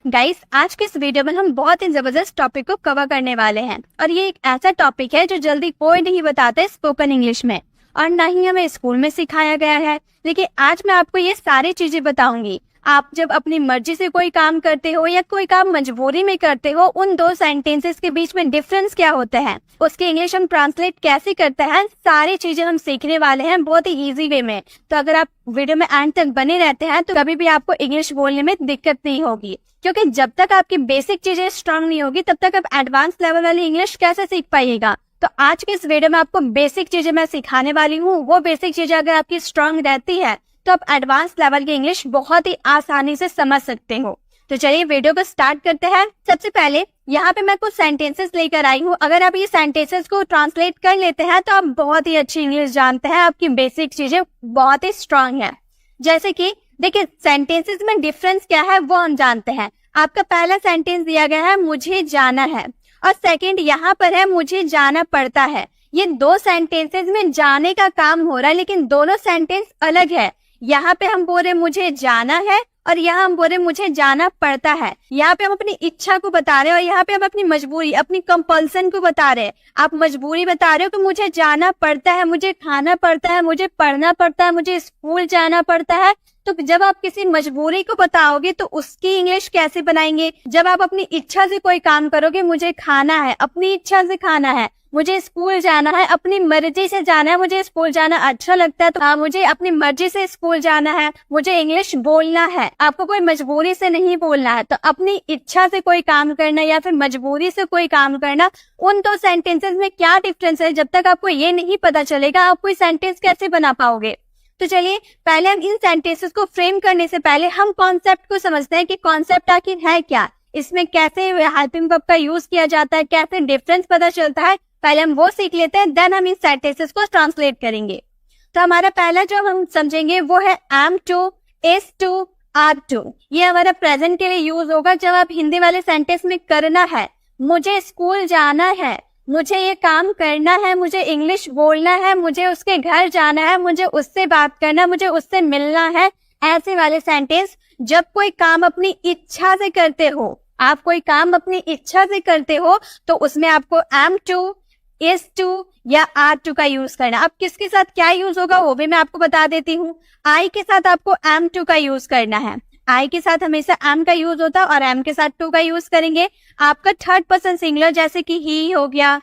Guys, आज के इस वीडियो में हम बहुत ही जबरदस्त टॉपिक को कवर करने वाले हैं और ये एक ऐसा टॉपिक है जो जल्दी कोई नहीं बताता है स्पोकन इंग्लिश में और ना ही हमें स्कूल में सिखाया गया है। लेकिन आज मैं आपको ये सारी चीजें बताऊंगी। आप जब अपनी मर्जी से कोई काम करते हो या कोई काम मजबूरी में करते हो, उन दो सेंटेंसेस के बीच में डिफरेंस क्या होता है, उसके इंग्लिश हम ट्रांसलेट कैसे करते हैं, सारी चीजें हम सीखने वाले हैं बहुत ही इजी वे में। तो अगर आप वीडियो में एंड तक बने रहते हैं तो कभी भी आपको इंग्लिश बोलने में दिक्कत नहीं होगी, क्योंकि जब तक आपकी बेसिक चीजें स्ट्रांग नहीं होगी तब तक आप एडवांस लेवल वाली इंग्लिश कैसे सीख पाइएगा। तो आज के इस वीडियो में आपको बेसिक चीजें मैं सिखाने वाली हूँ। वो बेसिक चीजें अगर आपकी स्ट्रांग रहती है तो आप एडवांस लेवल की इंग्लिश बहुत ही आसानी से समझ सकते हो। तो चलिए वीडियो को स्टार्ट करते हैं। सबसे पहले यहाँ पे मैं कुछ सेंटेंसेस लेकर आई हूँ। अगर आप ये सेंटेंसेस को ट्रांसलेट कर लेते हैं तो आप बहुत ही अच्छी इंग्लिश जानते हैं, आपकी बेसिक चीजें बहुत ही स्ट्रांग है। जैसे कि देखिए, सेंटेंसेस में डिफरेंस क्या है वो हम जानते हैं। आपका पहला सेंटेंस दिया गया है मुझे जाना है, और सेकंड यहाँ पर है मुझे जाना पड़ता है। ये दो सेंटेंसेस में जाने का काम हो रहा है, लेकिन दोनों सेंटेंस अलग है। यहाँ पे हम बोल रहे मुझे जाना है और यहाँ हम बोल रहे मुझे जाना पड़ता है। यहाँ पे हम अपनी इच्छा को बता रहे हैं और यहाँ पे हम अपनी मजबूरी, अपनी कंपल्सन को बता रहे हैं। आप मजबूरी बता रहे हो कि मुझे जाना पड़ता है, मुझे खाना पड़ता है, मुझे पढ़ना पड़ता है, मुझे स्कूल जाना पड़ता है। तो जब आप किसी मजबूरी को बताओगे तो उसकी इंग्लिश कैसे बनाएंगे? जब आप अपनी इच्छा से कोई काम करोगे, मुझे खाना है, अपनी इच्छा से खाना है, मुझे स्कूल जाना है, अपनी मर्जी से जाना है, मुझे स्कूल जाना अच्छा लगता है तो मुझे अपनी मर्जी से स्कूल जाना है, मुझे इंग्लिश बोलना है। आपको कोई मजबूरी से नहीं बोलना है। तो अपनी इच्छा से कोई काम करना या फिर मजबूरी से कोई काम करना, उन दो सेंटेंसेस में क्या डिफरेंस है, जब तक आपको ये नहीं पता चलेगा आप कोई सेंटेंस कैसे बना पाओगे। तो चलिए पहले हम इन सेंटेंसेस को फ्रेम करने से पहले हम कॉन्सेप्ट को समझते हैं कि कॉन्सेप्ट आखिर है क्या, इसमें कैसे हेल्पिंग वर्ब का यूज किया जाता है, कैसे डिफरेंस पता चलता है। पहले हम वो सीख लेते हैं, देन हम इन सेंटेंसेस को ट्रांसलेट करेंगे। तो हमारा पहला जो हम समझेंगे वो है am to, is to, are to। ये हमारा प्रेजेंट के लिए यूज होगा जब आप हिंदी वाले सेंटेंस में करना है, मुझे स्कूल जाना है, मुझे ये काम करना है, मुझे इंग्लिश बोलना है, मुझे उसके घर जाना है, मुझे उससे बात करना, मुझे उससे मिलना है। ऐसे वाले सेंटेंस जब कोई काम अपनी इच्छा से करते हो, आप कोई काम अपनी इच्छा से करते हो तो उसमें आपको am to, is to या are to का यूज करना। अब किसके साथ क्या यूज होगा वो भी मैं आपको बता देती हूँ। I के साथ आपको am to का यूज करना है। I के साथ हमेशा am का यूज होता है और am के साथ to का यूज करेंगे। आपका थर्ड पर्सन सिंगुलर जैसे कि he हो गया,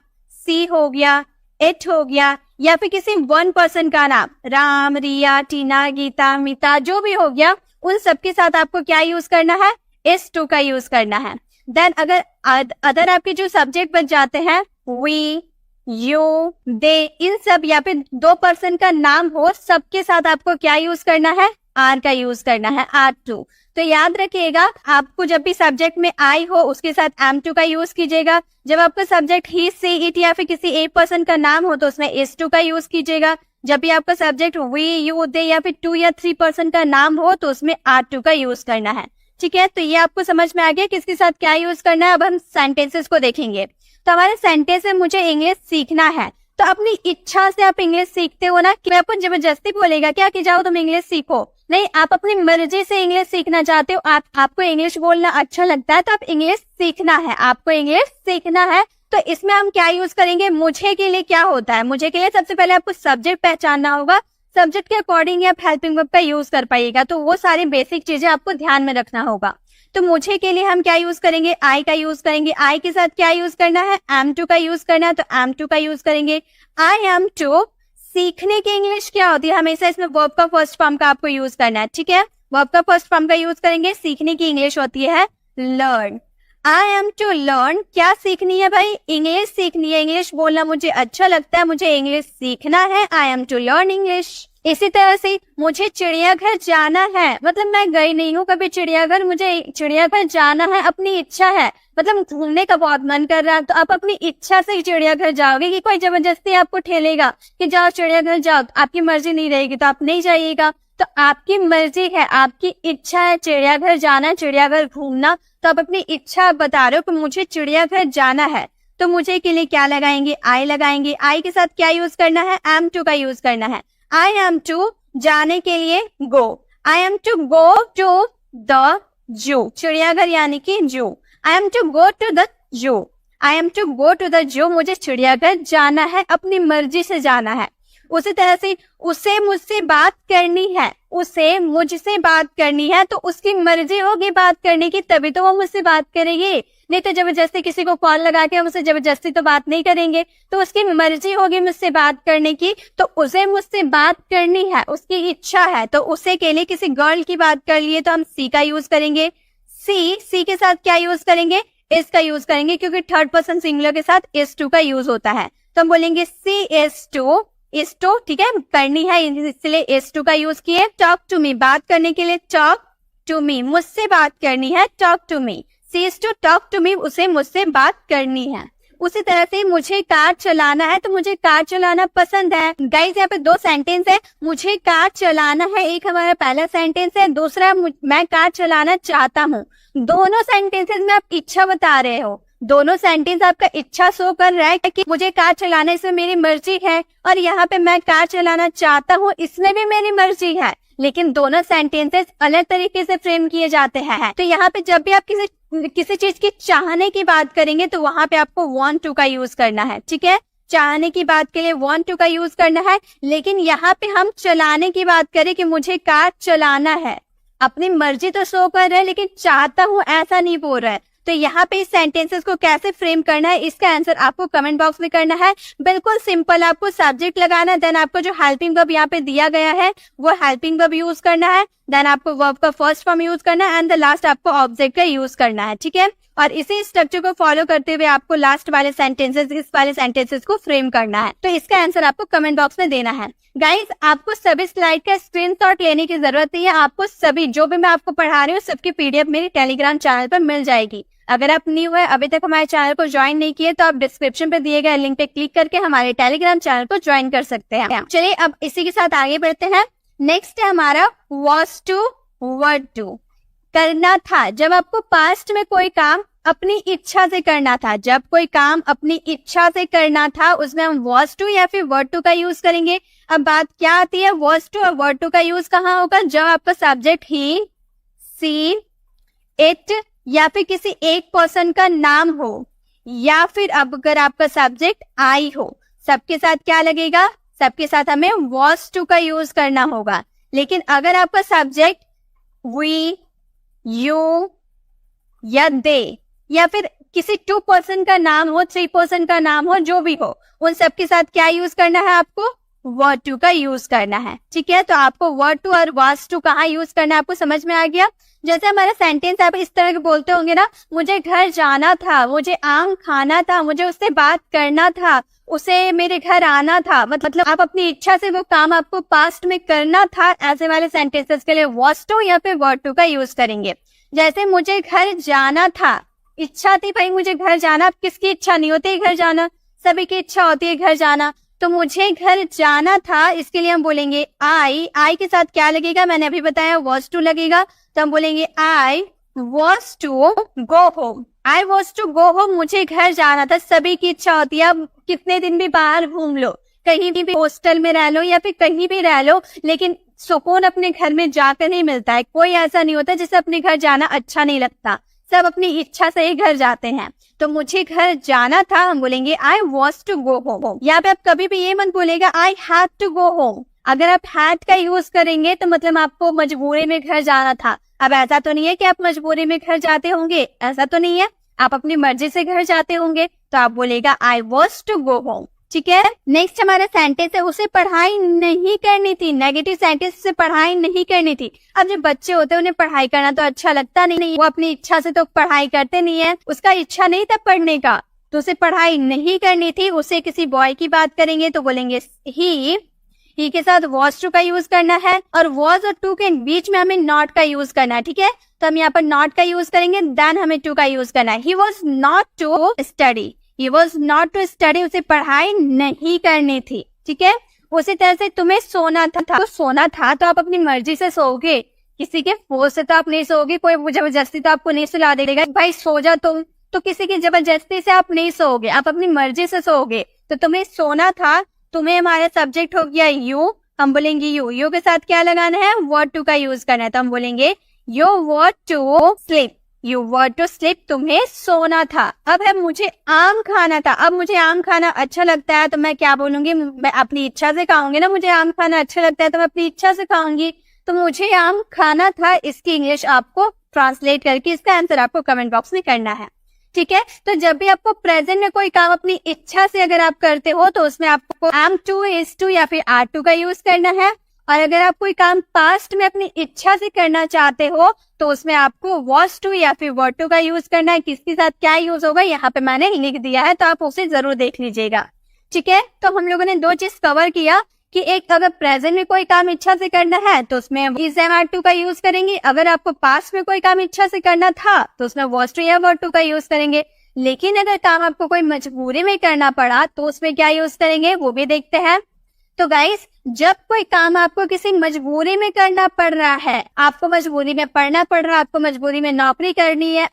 she हो गया, it हो गया, या फिर किसी वन पर्सन का नाम, राम, रिया, टीना, गीता, मिता, जो भी हो गया, उन सबके साथ आपको क्या यूज करना है, is to का यूज करना है। देन अगर अदर आपके जो सब्जेक्ट बच जाते हैं, we, you, they, इन सब या फिर दो पर्सन का नाम हो, सबके साथ आपको क्या यूज करना है, आर का यूज करना है, आर टू। तो याद रखिएगा, आपको जब भी सब्जेक्ट में आई हो उसके साथ am to का यूज कीजिएगा। जब आपका सब्जेक्ट ही, सी, इट या फिर किसी एक पर्सन का नाम हो तो उसमें is to का यूज कीजिएगा। जब भी आपका सब्जेक्ट we, you, they या फिर 2 या 3 पर्सन का नाम हो तो उसमें are to का यूज करना है। ठीक है, तो ये आपको समझ में आ गया किसके साथ क्या यूज करना है। अब हम सेंटेंसेस को देखेंगे। तो हमारे सेंटेंस में मुझे इंग्लिश सीखना है, तो अपनी इच्छा से आप इंग्लिश सीखते हो ना, कि आपको जबरदस्ती बोलेगा क्या कि जाओ तुम इंग्लिश सीखो, नहीं, आप अपनी मर्जी से इंग्लिश सीखना चाहते हो। आपको इंग्लिश बोलना अच्छा लगता है तो आप इंग्लिश सीखना है, आपको इंग्लिश सीखना है। तो इसमें हम क्या यूज करेंगे, मुझे के लिए क्या होता है, मुझे के लिए सबसे पहले आपको सब्जेक्ट पहचानना होगा। सब्जेक्ट के अकॉर्डिंग आप हेल्पिंग वर्ब का यूज कर पाइएगा, तो वो सारी बेसिक चीजें आपको ध्यान में रखना होगा। तो मुझे के लिए हम क्या यूज करेंगे, आई का यूज करेंगे। आई के साथ क्या यूज करना है, am to का यूज करना है, तो am to का यूज करेंगे। आई am to, सीखने की इंग्लिश क्या होती है, हमेशा इसमें वर्ब का फर्स्ट फॉर्म का आपको यूज करना है। ठीक है, वर्ब का फर्स्ट फॉर्म का यूज करेंगे। सीखने की इंग्लिश होती है learn. I am to learn, क्या सीखनी है भाई, इंग्लिश सीखनी है, इंग्लिश बोलना मुझे अच्छा लगता है, मुझे इंग्लिश सीखना है, I am to learn English. इसी तरह से मुझे चिड़ियाघर जाना है, मतलब मैं गई नहीं हूँ कभी चिड़ियाघर, मुझे चिड़ियाघर जाना है, अपनी इच्छा है, मतलब घूमने का बहुत मन कर रहा है, तो आप अपनी इच्छा से चिड़ियाघर जाओगे, कि कोई जबरदस्ती आपको ठेलेगा कि जाओ चिड़ियाघर जाओ, आपकी मर्जी नहीं रहेगी तो आप नहीं जाइएगा। तो आपकी मर्जी है, आपकी इच्छा है चिड़ियाघर जाना, चिड़ियाघर घूमना, तो आप अपनी इच्छा बता रहे हो कि मुझे चिड़ियाघर जाना है। तो मुझे के लिए क्या लगाएंगे, आई लगाएंगे। आई के साथ क्या यूज करना है, am to का यूज करना है। आई एम टू, जाने के लिए go, I am to go to the zoo, चिड़ियाघर यानी कि zoo. I am to go to the zoo, I am to go to the zoo, मुझे चिड़ियाघर जाना है, अपनी मर्जी से जाना है। उसी तरह से उसे मुझसे बात करनी है, उसे मुझसे बात करनी है, तो उसकी मर्जी होगी बात करने की, तभी तो वो मुझसे बात करेगी। नहीं तो जबरदस्ती किसी को कॉल लगा के हम उसे जबरदस्ती तो बात नहीं करेंगे। तो उसकी मर्जी होगी मुझसे बात करने की, तो उसे मुझसे बात करनी है, उसकी इच्छा है। तो उसे के लिए किसी गर्ल की बात कर लिए तो हम सी का यूज करेंगे। सी के साथ क्या यूज करेंगे? इज का यूज करेंगे, क्योंकि थर्ड पर्सन सिंगुलर के साथ इज टू का यूज होता है। तो हम बोलेंगे सी इज टू, ठीक है, करनी है इसलिए इज टू का यूज किए। टॉक टू मी, बात करने के लिए टॉक टू मी, मुझसे बात करनी है, talk to me. She is to talk to me, उसे मुझसे बात करनी है। उसी तरह से मुझे कार चलाना है, तो मुझे कार चलाना पसंद है। गाइस यहाँ पे दो सेंटेंस है, मुझे कार चलाना है एक हमारा पहला सेंटेंस है, दूसरा मैं कार चलाना चाहता हूँ। दोनों सेंटेंसेस में आप इच्छा बता रहे हो, दोनों सेंटेंस आपका इच्छा शो कर रहा है कि मुझे कार चलाना इसमें मेरी मर्जी है, और यहाँ पे मैं कार चलाना चाहता हूँ इसमें भी मेरी मर्जी है। लेकिन दोनों सेंटेंसेस अलग तरीके से फ्रेम किए जाते हैं। तो यहाँ पे जब भी आप किसी चीज की चाहने की बात करेंगे तो वहां पे आपको want to का यूज करना है, ठीक है। चाहने की बात के लिए want to का यूज करना है। लेकिन यहाँ पे हम चलाने की बात करें कि मुझे कार चलाना है, अपनी मर्जी तो शो कर रहा है लेकिन चाहता हूँ ऐसा नहीं बोल रहा है। तो यहाँ पे इस सेंटेंसेस को कैसे फ्रेम करना है, इसका आंसर आपको कमेंट बॉक्स में करना है। बिल्कुल सिंपल, आपको सब्जेक्ट लगाना है, देन आपको जो हेल्पिंग वर्ब यहाँ पे दिया गया है वो हेल्पिंग वर्ब यूज करना है, देन आपको वर्ब का फर्स्ट फॉर्म यूज करना है, एंड द लास्ट आपको ऑब्जेक्ट का यूज करना है, ठीक है। और इसी स्ट्रक्चर को फॉलो करते हुए आपको लास्ट वाले सेंटेंसेस, इस वाले सेंटेंसेस को फ्रेम करना है। तो इसका आंसर आपको कमेंट बॉक्स में देना है। गाइस, आपको सभी स्लाइड का स्क्रीनशॉट लेने की जरूरत नहीं है, आपको सभी जो भी मैं आपको पढ़ा रही हूँ सबकी पीडीएफ मेरे टेलीग्राम चैनल पर मिल जाएगी। अगर आप न्यू है, अभी तक हमारे चैनल को ज्वाइन नहीं किए, तो आप डिस्क्रिप्शन पे दिए गए लिंक पे क्लिक करके हमारे टेलीग्राम चैनल को ज्वाइन कर सकते हैं। चलिए अब इसी के साथ आगे बढ़ते हैं। नेक्स्ट है हमारा was to, were to, करना था। जब आपको पास्ट में कोई काम अपनी इच्छा से करना था, जब कोई काम अपनी इच्छा से करना था, उसमें हम was to या फिर were to का यूज करेंगे। अब बात क्या आती है, was to और were to का यूज कहाँ होगा? जब आपका सब्जेक्ट he, she, it या फिर किसी एक पर्सन का नाम हो, या फिर अब अगर आपका सब्जेक्ट आई हो, सबके साथ क्या लगेगा? सबके साथ हमें was to का यूज करना होगा। लेकिन अगर आपका सब्जेक्ट we, you या they या फिर किसी 2 पर्सन का नाम हो, 3 पर्सन का नाम हो, जो भी हो, उन सबके साथ क्या यूज करना है? आपको were to का यूज करना है, ठीक है। तो आपको were to और was to कहाँ यूज करना है आपको समझ में आ गया। जैसे हमारा सेंटेंस आप इस तरह के बोलते होंगे ना, मुझे घर जाना था, मुझे आम खाना था, मुझे उससे बात करना था, उसे मेरे घर आना था, मतलब आप अपनी इच्छा से वो काम आपको पास्ट में करना था। ऐसे वाले सेंटेंसेस के लिए was to या फिर were to का यूज करेंगे। जैसे मुझे घर जाना था, इच्छा थी भाई मुझे घर जाना। किसकी इच्छा नहीं होती घर जाना? सभी की इच्छा होती है घर जाना। तो मुझे घर जाना था, इसके लिए हम बोलेंगे आई के साथ क्या लगेगा? मैंने अभी बताया was to लगेगा। तो हम बोलेंगे I was to go home, I was to go home, मुझे घर जाना था। सभी की इच्छा होती है, अब कितने दिन भी बाहर घूम लो, कहीं भी हॉस्टल में रह लो या फिर कहीं भी रह लो, लेकिन सुकून अपने घर में जाकर नहीं मिलता है। कोई ऐसा नहीं होता जिसे अपने घर जाना अच्छा नहीं लगता, सब अपनी इच्छा से ही घर जाते हैं। तो मुझे घर जाना था, हम बोलेंगे I was to go home। यहाँ पे आप कभी भी ये मत बोलेगा I had to go home। अगर आप had का यूज करेंगे तो मतलब आपको मजबूरी में घर जाना था। अब ऐसा तो नहीं है कि आप मजबूरी में घर जाते होंगे, ऐसा तो नहीं है, आप अपनी मर्जी से घर जाते होंगे। तो आप बोलेगा I was to go home, ठीक है। नेक्स्ट हमारा सेंटेंस है, उसे पढ़ाई नहीं करनी थी। नेगेटिव सेंटेंस, उसे पढ़ाई नहीं करनी थी। अब जो बच्चे होते हैं उन्हें पढ़ाई करना तो अच्छा लगता नहीं, वो अपनी इच्छा से तो पढ़ाई करते नहीं है, उसका इच्छा नहीं था पढ़ने का, तो उसे पढ़ाई नहीं करनी थी। उसे किसी बॉय की बात करेंगे तो बोलेंगे ही के साथ was to का यूज करना है, और was और to के बीच में हमें not का यूज करना है, ठीक है। तो हम यहाँ पर not का यूज करेंगे, देन हमें to का यूज करना है। He was not to study, he was not to study, उसे पढ़ाई नहीं करनी थी, ठीक है। उसी तरह से तुम्हें सोना था, तो सोना था तो आप अपनी मर्जी से सोओगे, किसी के फोर्स से तो आप नहीं सोओगे, कोई जबरदस्ती तो आपको नहीं सुला देगा भाई सो जा तुम, तो किसी की जबरदस्ती से आप नहीं सोओगे, आप अपनी मर्जी से सोओगे। तो तुम्हें सोना था, तुम्हें हमारा सब्जेक्ट हो गया यू, हम बोलेंगे यू के साथ क्या लगाना है? were to का यूज करना है। तो हम बोलेंगे you were to sleep, you were to sleep, तुम्हें सोना था। अब है मुझे आम खाना था। अब मुझे आम खाना अच्छा लगता है तो मैं क्या बोलूंगी, मैं अपनी इच्छा से खाऊंगी ना। मुझे आम खाना अच्छा लगता है तो मैं अपनी इच्छा से खाऊंगी। तो मुझे आम खाना था, इसकी इंग्लिश आपको ट्रांसलेट करके इसका आंसर आपको कमेंट बॉक्स में करना है। ठीक है, तो जब भी आपको प्रेजेंट में कोई काम अपनी इच्छा से अगर आप करते हो तो उसमें आपको एम टू, इज टू या फिर आर टू का यूज करना है। और अगर आप कोई काम पास्ट में अपनी इच्छा से करना चाहते हो तो उसमें आपको वॉज टू या फिर वर टू का यूज करना है। किसके साथ क्या यूज होगा यहाँ पे मैंने लिख दिया है, तो आप उसे जरूर देख लीजिएगा। ठीक है, तो हम लोगों ने दो चीज कवर किया कि एक, अगर प्रेजेंट में कोई काम इच्छा से करना है तो उसमें इज एम आर टू का यूज करेंगे। अगर आपको पास्ट में कोई काम इच्छा से करना था तो उसमें वॉज टू या वर टू का यूज करेंगे। लेकिन अगर काम आपको कोई मजबूरी में करना पड़ा तो उसमें क्या यूज करेंगे वो भी देखते हैं। तो गाइस, जब कोई काम आपको किसी मजबूरी में करना पड़ रहा है, आपको मजबूरी में पढ़ना पड़ रहा है, आपको मजबूरी में नौकरी करनी है,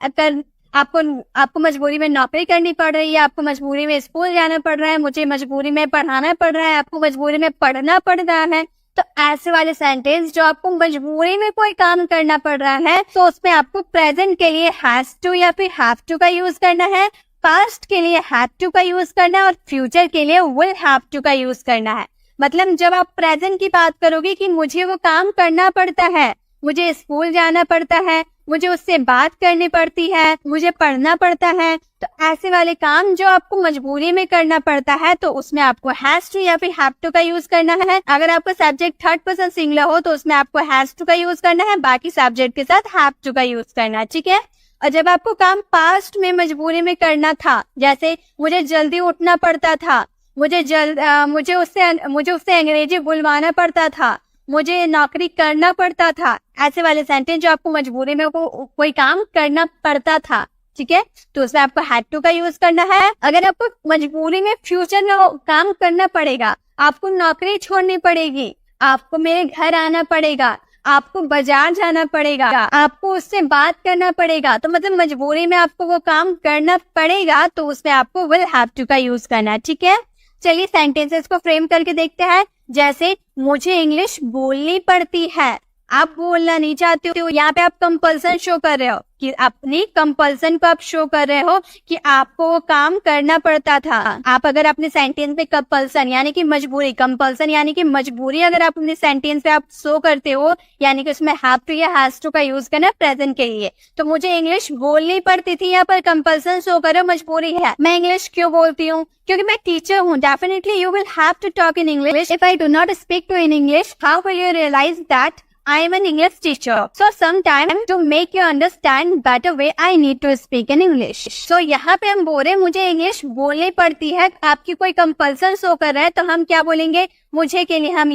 आपको मजबूरी में नौकरी करनी पड़ रही है, आपको मजबूरी में स्कूल जाना पड़ रहा है, मुझे मजबूरी में पढ़ाना पड़ रहा है, आपको मजबूरी में पढ़ना पड़ रहा है, तो ऐसे वाले सेंटेंस जो आपको मजबूरी में कोई काम करना पड़ रहा है तो उसमें आपको प्रेजेंट के लिए हैज टू या फिर हैव टू का यूज करना है, पास्ट के लिए हैड टू का यूज करना है और फ्यूचर के लिए विल हैव टू का यूज करना है। मतलब जब आप प्रेजेंट की बात करोगे कि मुझे वो काम करना पड़ता है, मुझे स्कूल जाना पड़ता है, मुझे उससे बात करनी पड़ती है, मुझे पढ़ना पड़ता है, तो ऐसे वाले काम जो आपको मजबूरी में करना पड़ता है तो उसमें आपको हैज टू या फिर हैव टू का यूज करना है। अगर आपका सब्जेक्ट थर्ड पर्सन सिंगुलर हो तो उसमें आपको हैज टू का यूज करना है, बाकी सब्जेक्ट के साथ हैव टू का यूज करना है। ठीक है, और जब आपको काम पास्ट में मजबूरी में करना था, जैसे मुझे जल्दी उठना पड़ता था, मुझे उससे अंग्रेजी बुलवाना पड़ता था, मुझे नौकरी करना पड़ता था, ऐसे वाले सेंटेंस जो आपको मजबूरी में कोई काम करना पड़ता था, ठीक है, तो उसमें आपको हैड टू का यूज करना है। अगर आपको मजबूरी में फ्यूचर में काम करना पड़ेगा, आपको नौकरी छोड़नी पड़ेगी, आपको मेरे घर आना पड़ेगा, आपको बाजार जाना पड़ेगा, आपको उससे बात करना पड़ेगा, तो मतलब मजबूरी में आपको वो काम करना पड़ेगा तो उसमें आपको विल हैव टू का यूज करना है। ठीक है, चलिए सेंटेंसेस को फ्रेम करके देखते हैं। जैसे मुझे इंग्लिश बोलनी पड़ती है, आप बोलना नहीं चाहते हो, यहाँ पे आप कंपल्सन शो कर रहे हो कि अपनी कंपल्सन को आप शो कर रहे हो कि आपको वो काम करना पड़ता था। आप अगर अपने सेंटेंस पे कंपल्सन यानी कि मजबूरी, कंपल्सन यानी कि मजबूरी अगर आप अपने सेंटेंस पे आप शो करते हो यानी कि उसमें हैव टू या हैज टू का यूज करना प्रेजेंट के लिए। तो मुझे इंग्लिश बोलनी पड़ती थी, यहाँ पर कंपल्सन शो करो, मजबूरी है। मैं इंग्लिश क्यों बोलती हूँ? क्योंकि मैं टीचर हूँ। Definitely you will have to talk in English. If I do not speak to in English, how will you realize that I am an English teacher. So sometimes to make you understand better way, I need to speak in English. So यहाँ पे हम बोल रहे हैं मुझे English बोलनी पड़ती है, आपकी कोई कंपल्सन शो कर रहा है तो हम क्या बोलेंगे? मुझे के लिए हम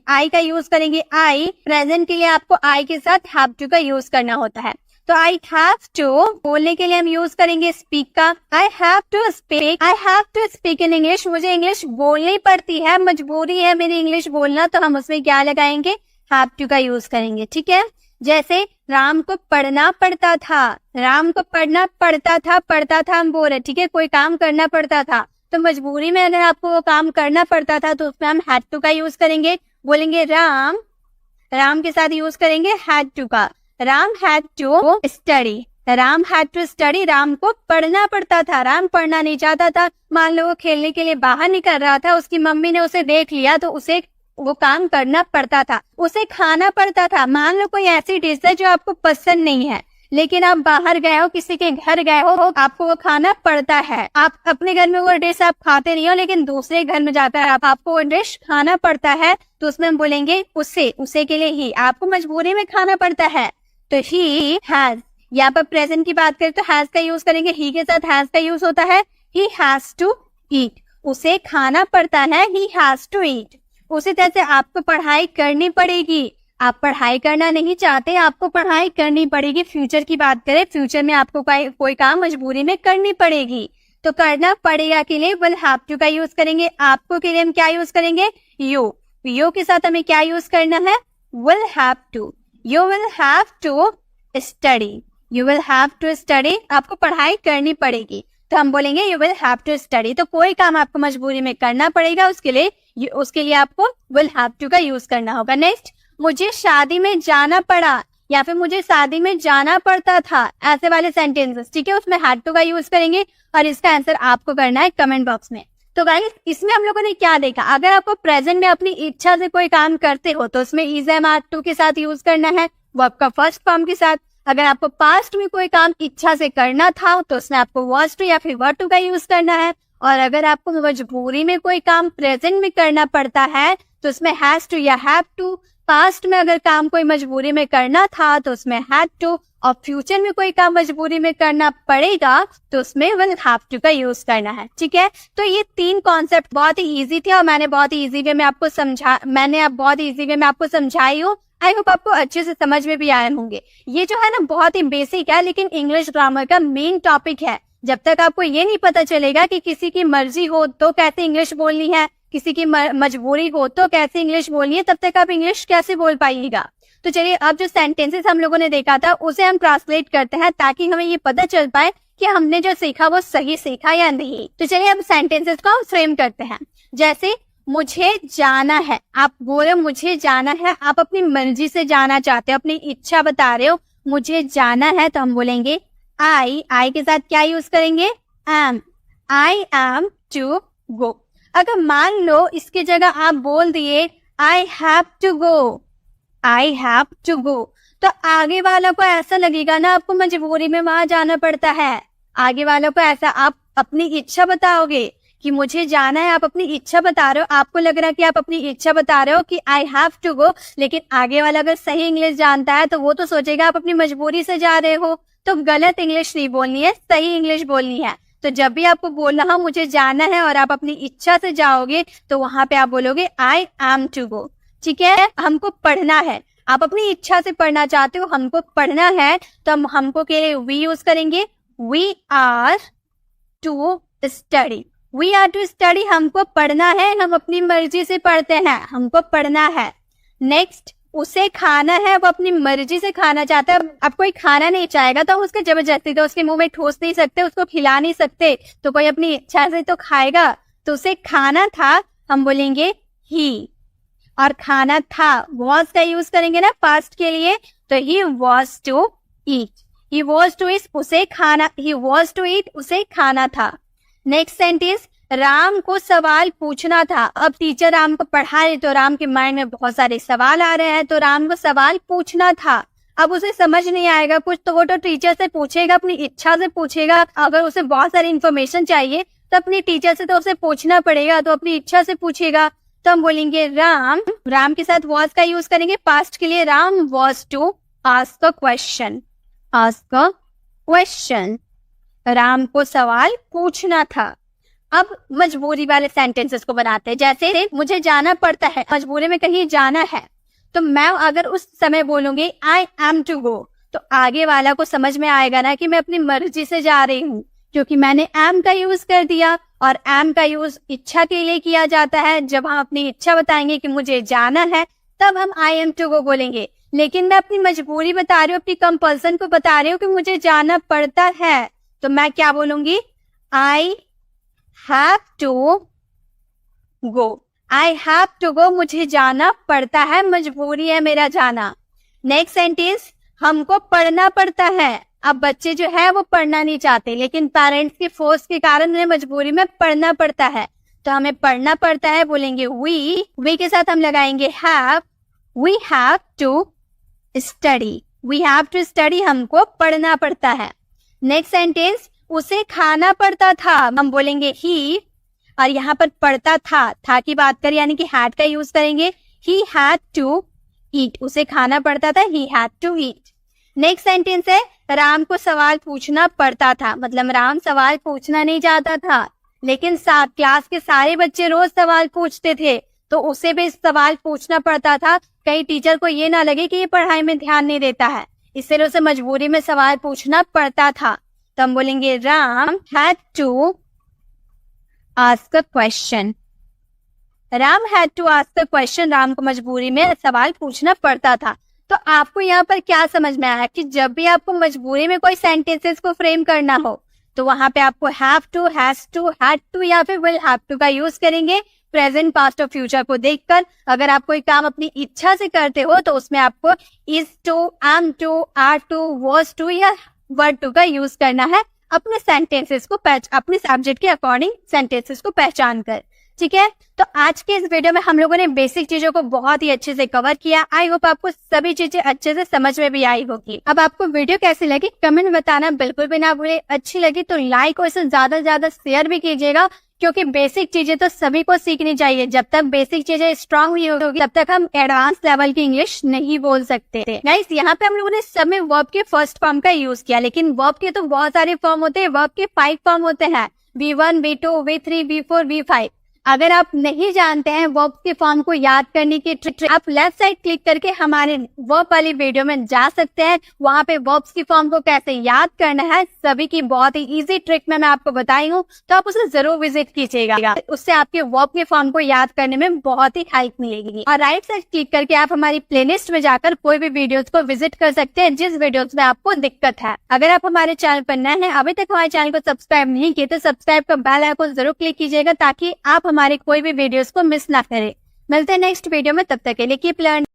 आई का यूज करेंगे। आई प्रेजेंट के लिए आपको आई के साथ हैव टू का यूज करना होता है। तो आई हैव टू बोलने के लिए हम यूज करेंगे स्पीक का। I have to speak in English. मुझे इंग्लिश बोलनी पड़ती है, मजबूरी है मेरी इंग्लिश बोलना, तो हम उसमें क्या लगाएंगे? हैव टू का यूज करेंगे। ठीक है, जैसे राम को पढ़ना पड़ता था, राम को पढ़ना पड़ता था हम बोल रहे, ठीक है, कोई काम करना पड़ता था, तो मजबूरी में अगर आपको वो काम करना पड़ता था तो उसमें हम हैड टू का यूज करेंगे। बोलेंगे राम के साथ यूज करेंगे हैड टू का। Ram had to study, Ram had to study. Ram को पढ़ना पड़ता था, राम पढ़ना नहीं चाहता था। मान लो वो खेलने के लिए बाहर निकल रहा था, उसकी मम्मी ने उसे देख लिया तो उसे वो काम करना पड़ता था, उसे खाना पड़ता था। मान लो कोई ऐसी डिश है जो आपको पसंद नहीं है, लेकिन आप बाहर गए हो, किसी के घर गए हो, आपको वो खाना पड़ता है। आप अपने घर में वो डिश आप खाते नहीं हो, लेकिन दूसरे घर में जाकर आपको वो डिश खाना पड़ता है, तो उसमें हम बोलेंगे उसे के लिए ही, आपको मजबूरी में खाना पड़ता है। तो ही हैज, यहाँ पर प्रेजेंट की बात करें तो हैज का यूज करेंगे, ही के साथ हैज का यूज होता है। ही हैज टू ईट, उसे खाना पड़ता है, ही हैज टू ईट। उसी तरह से आपको पढ़ाई करनी पड़ेगी, आप पढ़ाई करना नहीं चाहते, आपको पढ़ाई करनी पड़ेगी। फ्यूचर की बात करें, फ्यूचर में आपको कोई काम मजबूरी में करनी पड़ेगी, तो करना पड़ेगा के लिए विल हैव टू का यूज करेंगे। आपको के लिए हम क्या यूज करेंगे? यू के साथ हमें क्या यूज करना है? Will have to. You will have to study, you will have to study, आपको पढ़ाई करनी पड़ेगी, तो हम बोलेंगे you will have to study. तो कोई काम आपको मजबूरी में करना पड़ेगा, उसके लिए आपको विल हैव टू का यूज करना होगा। नेक्स्ट, मुझे शादी में जाना पड़ा, या फिर मुझे शादी में जाना पड़ता था, ऐसे वाले सेंटेंसेस, ठीक है, उसमें हैड टू का यूज करेंगे और इसका आंसर आपको करना है कमेंट बॉक्स में। तो गाइस इसमें हम लोगों ने क्या देखा, अगर आपको प्रेजेंट में अपनी इच्छा से कोई काम करते हो तो उसमें इज एम आर टू के साथ यूज करना है, वर्ब का फर्स्ट फॉर्म के साथ। अगर आपको पास्ट में कोई काम इच्छा से करना था तो उसमें आपको वाज टू या फिर वर टू का यूज करना है। और अगर आपको मजबूरी में कोई काम प्रेजेंट में करना पड़ता है तो उसमें हैज टू या हैव टू। पास्ट में अगर काम कोई मजबूरी में करना था तो उसमें हैड टू, और फ्यूचर में कोई काम मजबूरी में करना पड़ेगा तो उसमें विल हैव टू का यूज करना है, ठीक है। तो ये 3 कॉन्सेप्ट बहुत ही इजी थे और मैंने बहुत ही इजी वे में आपको समझाई हूँ। आई होप आपको अच्छे से समझ में भी आए होंगे। ये जो है ना बहुत ही बेसिक है, लेकिन इंग्लिश ग्रामर का मेन टॉपिक है। जब तक आपको ये नहीं पता चलेगा कि किसी की मर्जी हो तो कैसे इंग्लिश बोलनी है, किसी की मजबूरी हो तो कैसे इंग्लिश बोलनी है, तब तक आप इंग्लिश कैसे बोल पाइएगा। तो चलिए अब जो सेंटेंसेस हम लोगों ने देखा था उसे हम ट्रांसलेट करते हैं ताकि हमें ये पता चल पाए कि हमने जो सीखा वो सही सीखा या नहीं। तो चलिए अब सेंटेंसेस को हम फ्रेम करते हैं। जैसे मुझे जाना है, आप बोलो मुझे जाना है, आप अपनी मर्जी से जाना चाहते हो, अपनी इच्छा बता रहे हो, मुझे जाना है, तो हम बोलेंगे आई के साथ क्या यूज करेंगे, am, I am to go. अगर मान लो इसकी जगह आप बोल दिए I have to go, I have to go, तो आगे वाला को ऐसा लगेगा ना आपको मजबूरी में वहां जाना पड़ता है। आगे वालों को ऐसा, आप अपनी इच्छा बताओगे कि मुझे जाना है, आप अपनी इच्छा बता रहे हो, आपको लग रहा है कि आप अपनी इच्छा बता रहे हो कि आई हैव टू गो, लेकिन आगे वाला अगर सही इंग्लिश जानता है तो वो तो सोचेगा आप अपनी मजबूरी से जा रहे हो। तो गलत इंग्लिश नहीं बोलनी है, सही इंग्लिश बोलनी है। तो जब भी आपको बोलना हो मुझे जाना है और आप अपनी इच्छा से जाओगे तो वहां पे आप बोलोगे आई एम टू गो, ठीक है। हमको पढ़ना है, आप अपनी इच्छा से पढ़ना चाहते हो, हमको पढ़ना है, तो हम हमको के लिए वी यूज करेंगे, we are to study. We are to study, हमको पढ़ना है, हम अपनी मर्जी से पढ़ते हैं, हमको पढ़ना है। नेक्स्ट, उसे खाना है, वो अपनी मर्जी से खाना चाहता है। अब कोई खाना नहीं चाहेगा तो उसके जबरदस्ती तो उसके मुंह में ठोस नहीं सकते, उसको खिला नहीं सकते, तो कोई अपनी इच्छा से तो खाएगा। तो उसे खाना था, हम बोलेंगे ही, और खाना था वॉज का यूज करेंगे ना पास्ट के लिए, तो he was to eat, he was to eat, उसे खाना, ही वॉज टू ईट, उसे खाना था। नेक्स्ट सेंटेंस, राम को सवाल पूछना था। अब टीचर राम को पढ़ा रहे तो राम के माइंड में बहुत सारे सवाल आ रहे हैं, तो राम को सवाल पूछना था। अब उसे समझ नहीं आएगा कुछ तो वो तो टीचर से पूछेगा, अपनी इच्छा से पूछेगा। अगर उसे बहुत सारी इन्फॉर्मेशन चाहिए तो अपनी टीचर से तो उसे पूछना पड़ेगा, तो अपनी इच्छा से पूछेगा। तो हम बोलेंगे राम के साथ वॉज का यूज करेंगे पास्ट के लिए, Ram was to ask a question, ask a question, Ram को सवाल पूछना था। अब मजबूरी वाले सेंटेंसेस को बनाते हैं। जैसे मुझे जाना पड़ता है, मजबूरी में कहीं जाना है, तो मैं अगर उस समय बोलूंगी आई एम टू गो, तो आगे वाला को समझ में आएगा ना कि मैं अपनी मर्जी से जा रही हूँ, क्योंकि मैंने एम का यूज कर दिया, और एम का यूज इच्छा के लिए किया जाता है। जब हम अपनी इच्छा बताएंगे कि मुझे जाना है तब हम आई एम टू गो बोलेंगे, लेकिन मैं अपनी मजबूरी बता रही हूँ, अपनी कंपल्सन को बता रही हूँ कि मुझे जाना पड़ता है, तो मैं क्या बोलूंगी, I have to go, I have to go, मुझे जाना पड़ता है, मजबूरी है मेरा जाना। नेक्स्ट सेंटेंस, हमको पढ़ना पड़ता है। अब बच्चे जो है वो पढ़ना नहीं चाहते, लेकिन पेरेंट्स की फोर्स के कारण उन्हें मजबूरी में पढ़ना पड़ता है, तो हमें पढ़ना पड़ता है, बोलेंगे वी के साथ हम लगाएंगे have, we have to study, we have to study, हमको पढ़ना पड़ता है। नेक्स्ट सेंटेंस, उसे खाना पड़ता था, हम बोलेंगे ही, और यहाँ पर पड़ता था की बात करें यानी कि हैड का यूज करेंगे, ही हैड टू ईट, उसे खाना पड़ता था, he had to eat. Next sentence है, राम को सवाल पूछना पड़ता था, मतलब राम सवाल पूछना नहीं चाहता था, लेकिन क्लास के सारे बच्चे रोज सवाल पूछते थे, तो उसे भी सवाल पूछना पड़ता था, कहीं टीचर को ये ना लगे कि ये पढ़ाई में ध्यान नहीं देता है, इसलिए उसे मजबूरी में सवाल पूछना पड़ता था। तो हम बोलेंगे Ram had to ask a question, Ram had to ask a question, Ram को मजबूरी में सवाल पूछना पड़ता था। तो आपको यहाँ पर क्या समझ में आया कि जब भी आपको मजबूरी में कोई सेंटेंसेस को फ्रेम करना हो तो वहां पे आपको have to, has to, had to या फिर विल हैव टू का यूज करेंगे। प्रेजेंट, पास्ट और फ्यूचर को देखकर अगर आप कोई काम अपनी इच्छा से करते हो तो उसमें आपको is to, am to, are to, was to या वर्ड टू का यूज करना है अपने सेंटेंसेस को अपने सब्जेक्ट के अकॉर्डिंग सेंटेंसेस को पहचान कर। ठीक है, तो आज के इस वीडियो में हम लोगों ने बेसिक चीजों को बहुत ही अच्छे से कवर किया। आई होप आपको सभी चीजें अच्छे से समझ में भी आई होगी। अब आपको वीडियो कैसी लगी कमेंट में बताना बिल्कुल भी ना भूले। अच्छी लगी तो लाइक और इसे ज्यादा से ज्यादा शेयर भी कीजिएगा, क्योंकि बेसिक चीजें तो सभी को सीखनी चाहिए। जब तक बेसिक चीजें स्ट्रांग नहीं होगी तब तक हम एडवांस लेवल की इंग्लिश नहीं बोल सकते। गाइस, यहाँ पे हम लोगों ने सब में वर्ब के फर्स्ट फॉर्म का यूज किया, लेकिन वर्ब के तो बहुत सारे फॉर्म होते हैं। वर्ब के 5 फॉर्म होते हैं, V1, V2, V3, V4, V5। अगर आप नहीं जानते हैं वर्ब के फॉर्म को याद करने की ट्रिक, आप लेफ्ट साइड क्लिक करके हमारे वर्ब वाली वीडियो में जा सकते हैं। वहां पे वर्ब्स की फॉर्म को कैसे याद करना है सभी की बहुत ही इजी ट्रिक मैं आपको बताई हूँ, तो आप उसे जरूर विजिट कीजिएगा। उससे आपके वर्ब के फॉर्म को याद करने में बहुत ही हेल्प मिलेगी। और राइट साइड क्लिक करके आप हमारी प्लेलिस्ट में जाकर कोई भी वीडियोस को विजिट कर सकते हैं जिस वीडियोस में आपको दिक्कत है। अगर आप हमारे चैनल पर नए हैं, अभी तक हमारे चैनल को सब्सक्राइब नहीं किए, तो सब्सक्राइब का बेल आइकन जरूर क्लिक कीजिएगा ताकि आप हमारे कोई भी वीडियोस को मिस ना करें। मिलते हैं नेक्स्ट वीडियो में, तब तक के लिए कीप लर्निंग।